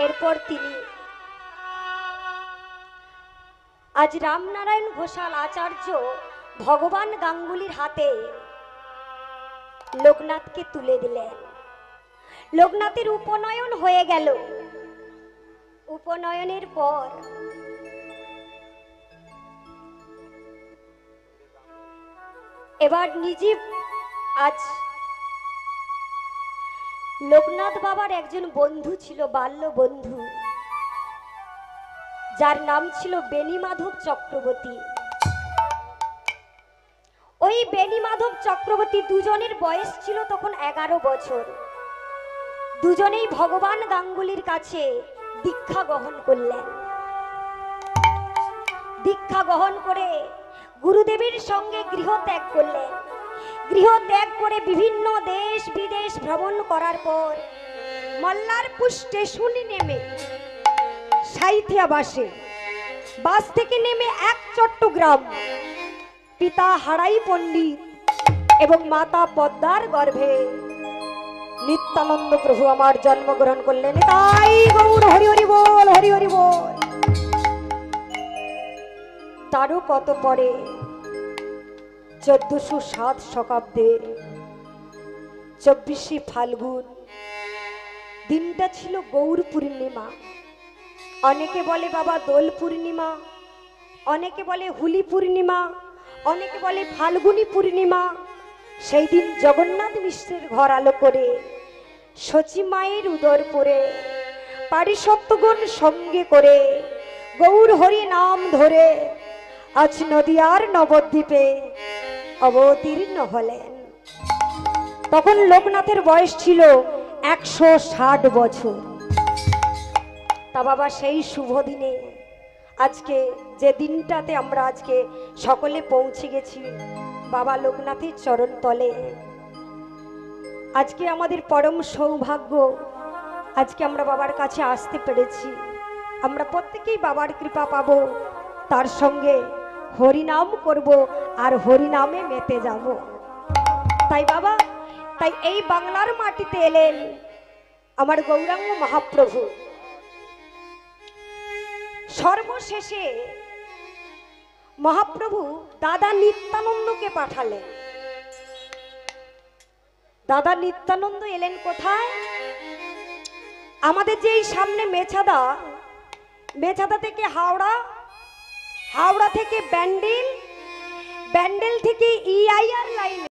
এরপর তিনি আজ রামনারায়ণ ঘোষাল আচার্য ভগবান গাঙ্গুলির হাতে লোকনাথকে তুলে দিলেন। লোকনাথের উপনয়ন হয়ে গেল। উপনয়নের পর এবার নিজে আজ লোকনাথ বাবার একজন বন্ধু ছিল, বাল্য বন্ধু, যার নাম ছিল বেণীমাধব চক্রবর্তী। ওই বেণীমাধব চক্রবর্তী দুজনের বয়স ছিল তখন 11 বছর। দুজনেই ভগবান গাঙ্গুলির কাছে দীক্ষা গ্রহণ করলেন। দীক্ষা গ্রহণ করে গুরুদেবের সঙ্গে গৃহ ত্যাগ করলেন। গৃহ ত্যাগ করে বিভিন্ন দেশ বিদেশ ভ্রমণ করার পর মল্লারপুর স্টেশনে নেমে সাইথিয়া বাস থেকে নেমে এক চট্টগ্রাম পিতা হারাই পণ্ডিত এবং মাতা পদ্মার গর্ভে নিত্যানন্দ প্রভু আমার জন্মগ্রহণ করলেন। তাই গৌর হরি হরি বল, হরি হরি বল। তারও কত পরে 1407 শতাব্দে 24শে ফাল্গুন, দিনটা ছিল গৌর পূর্ণিমা। অনেকে বলে বাবা দোল পূর্ণিমা, অনেকে বলে হুলি পূর্ণিমা, অনেকে বলে ফাল্গুনী পূর্ণিমা। সেই দিন জগন্নাথ মিশ্রের ঘর আলো করে সচী মায়ের উদর পরে পারিষদগণ সঙ্গে করে গৌর হরি নাম ধরে আজ নদিয়ার নবদ্বীপে অবতীর্ণ হলেন। তখন লোকনাথের বয়স ছিল 160 বছর। তা বাবা সেই শুভ দিনে আজকে যে দিনটাতে আমরা আজকে সকলে পৌঁছে গেছি বাবা লোকনাথের চরণ তলে, আজকে আমাদের পরম সৌভাগ্য। আজকে আমরা বাবার কাছে আসতে পেরেছি। আমরা প্রত্যেকেই বাবার কৃপা পাবো, তার সঙ্গে হরিনাম করব আর হরিনামে মেতে যাব। তাই বাবা, তাই এই বাংলার মাটিতে এলেন আমার গৌরাঙ্গ মহাপ্রভু। সর্বশেষে মহাপ্রভু দাদা নিত্যানন্দকে পাঠালেন। দাদা নিত্যানন্দ এলেন কোথায়? আমাদের যে সামনে মেছাদা, মেছাদা থেকে হাওড়া, হাওড়া থেকে ব্যান্ডেল, ব্যান্ডেল থেকে EIR লাইন।